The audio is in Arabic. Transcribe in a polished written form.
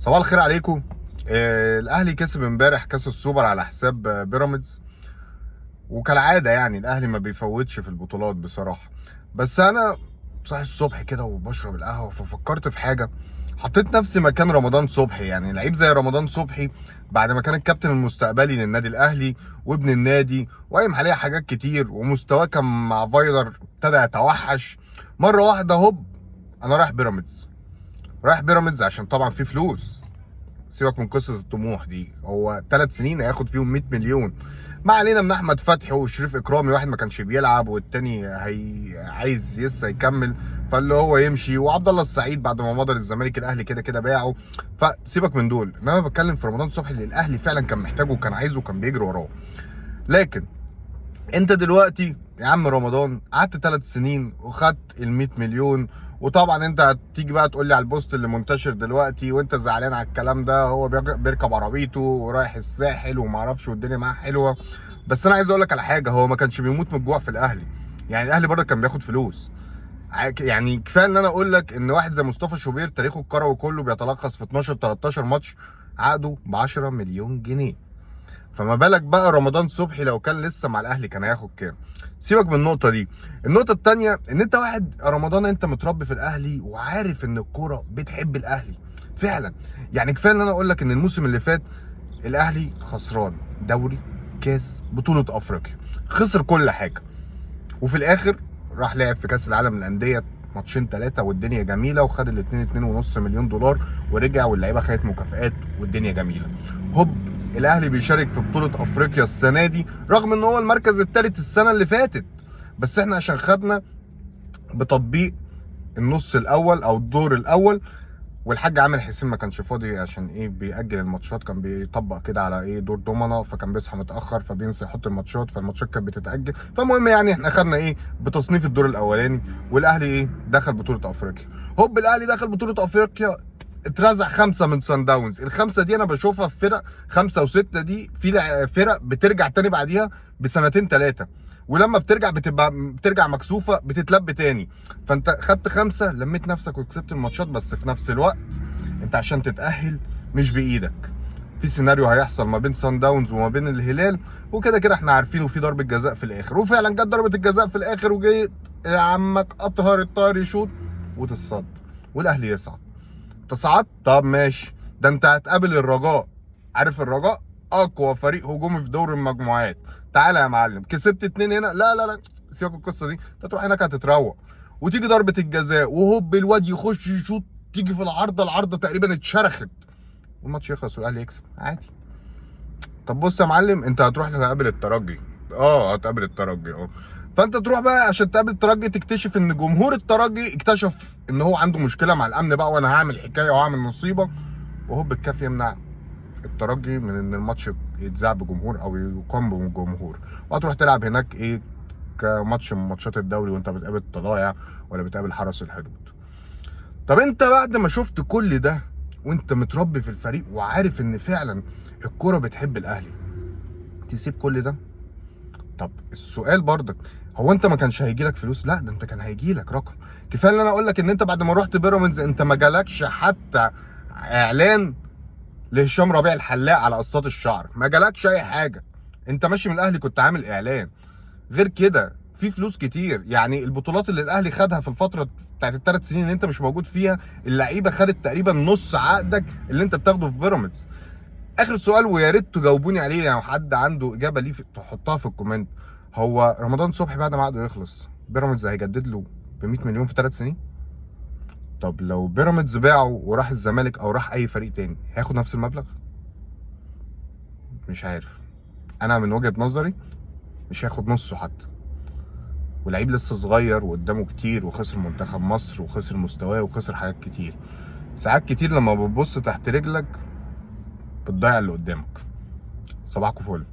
صباح الخير عليكم. الاهلي كسب امبارح كاس السوبر على حساب بيراميدز. وكالعاده يعني الاهلي ما بيفوتش في البطولات بصراحه. بس انا صاحي الصبح كده وبشرب القهوه ففكرت في حاجه. حطيت نفسي مكان رمضان صبحي، يعني لعيب زي رمضان صبحي بعد ما كان الكابتن المستقبلي للنادي الاهلي وابن النادي وقايم عليه حاجات كتير، ومستواه كان مع فايلر ابتدى يتوحش مره واحده. هوب، انا رايح بيراميدز. رايح بيراميدز عشان طبعا في فلوس. سيبك من قصه الطموح دي، هو 3 سنين هياخد فيهم 100 مليون. ما علينا من احمد فتحي وشريف اكرامي، واحد ما كانش بيلعب والتاني عايز لسه يكمل، فاللي هو يمشي. وعبد الله السعيد بعد ما مضى للزمالك الاهلي كده كده باعه. فسيبك من دول، انما بتكلم في رمضان صبحي اللي الاهلي فعلا كان محتاجه وكان عايزه وكان بيجري وراه. لكن انت دلوقتي يا عم رمضان قعدت 3 سنين وخدت ال 100 مليون. وطبعا انت هتيجي بقى تقول لي على البوست اللي منتشر دلوقتي وانت زعلان على الكلام ده، هو بيركب عربيته ورايح الساحل وما اعرفش والدنيا معاه حلوه. بس انا عايز اقول لك على حاجه، هو ما كانش بيموت من الجوع في الاهلي. يعني الاهلي برضه كان بياخد فلوس. يعني كفايه ان انا اقول لك ان واحد زي مصطفى شوبير تاريخه الكروي كله بيتلخص في 12 13 ماتش، عقده ب 10 مليون جنيه. فما بالك بقى رمضان صبحي لو كان لسه مع الاهلي كان هياخد كام؟ سيبك من النقطه دي. النقطه الثانيه ان انت واحد رمضان، انت متربي في الاهلي وعارف ان الكوره بتحب الاهلي فعلا. يعني كفايه ان انا اقول لك ان الموسم اللي فات الاهلي خسران دوري، كاس، بطوله افريقيا، خسر كل حاجه. وفي الاخر راح لعب في كاس العالم للانديه ماتشين ثلاثه والدنيا جميله، وخد الاثنين 2.5 مليون دولار ورجع، واللعيبه خدت مكافآت والدنيا جميله. هوب، الاهلي بيشارك في بطوله افريقيا السنه دي رغم ان هو المركز الثالث السنه اللي فاتت. بس احنا عشان خدنا بتطبيق النص الاول او الدور الاول، والحاج عامر حسين ما كانش فاضي عشان ايه بيأجل الماتشات، كان بيطبق كده على ايه دور دومنا، فكان بيصحى متأخر فبينسى يحط الماتشات، فالماتشات كانت بتتأجل. فالمهم يعني احنا خدنا ايه بتصنيف الدور الاولاني، والاهلي ايه دخل بطولة افريقيا. هوب، الاهلي دخل بطولة افريقيا، اترزع 5 من سان داونز. ال5 دي انا بشوفها في فرق 5 و6 دي، في فرق بترجع تاني بعديها بسنتين 3، ولما بترجع مكسوفه بتتلب تاني. فانت خدت 5، لميت نفسك وكسبت الماتشات، بس في نفس الوقت انت عشان تتأهل مش بإيدك. في سيناريو هيحصل ما بين سان داونز وما بين الهلال، وكده كده احنا عارفين، وفي ضربة جزاء في الآخر، وفعلا جت ضربة الجزاء في الآخر، وجي عمك أطهر الطاهر يشوط وتتصد والأهلي يصعد. تصعد، طب ماشي، ده انت هتقابل الرجاء. عارف الرجاء اقوى فريق هجومي في دوري المجموعات. تعالى يا معلم، كسبت 2 هنا، لا لا لا، سيبك من القصه دي، انت تروح هناك هتتروق. وتيجي ضربه الجزاء وهوب الواد يخش يشوط، تيجي في العارضه تقريبا اتشرخت، والماتش يخلص والاهلي يكسب عادي. طب بص يا معلم، انت هتروح تقابل الترجي. هتقابل الترجي. فانت تروح بقى عشان تقابل الترجي، تكتشف ان جمهور الترجي اكتشف ان هو عنده مشكله مع الامن بقى، وانا هعمل حكايه وهعمل مصيبه. وهوب الكاف يمنع الترجي من ان الماتش يتذاع بجمهور او يقام بجمهور، وهتروح تلعب هناك ايه كماتش من ماتشات الدوري، وانت بتقابل الطلائع ولا بتقابل حرس الحدود. طب انت بعد ما شفت كل ده وانت متربي في الفريق وعارف ان فعلا الكوره بتحب الاهلي، تسيب كل ده؟ طب السؤال برضك، هو انت ما كانش هيجيلك فلوس؟ لا، ده انت كان هيجيلك رقم. كفايه ان انا اقول لك ان انت بعد ما رحت بيراميدز انت ما جالكش حتى اعلان لهشام ربيع الحلاق على قصات الشعر، ما جالكش اي حاجه. انت ماشي من الاهلي كنت عامل اعلان. غير كده في فلوس كتير، يعني البطولات اللي الاهلي خدها في الفتره بتاعت ال3 سنين اللي انت مش موجود فيها، اللعيبه خدت تقريبا نص عقدك اللي انت بتاخده في بيراميدز. اخر سؤال ويا ريت تجاوبوني عليه، يعني حد عنده اجابه ليه تحطها في الكومنت. هو رمضان صبحي بعد ما عقده يخلص بيراميدز هيجدد له ب 100 مليون في 3 سنين؟ طب لو بيراميدز باعه وراح الزمالك او راح اي فريق تاني هياخد نفس المبلغ؟ مش عارف، انا من وجهة نظري مش هياخد نصه حتى. ولعيب لسه صغير وقدامه كتير، وخسر منتخب مصر وخسر مستواه وخسر حاجات كتير. ساعات كتير لما بتبص تحت رجلك بتضيع اللي قدامك. صباحكم فل.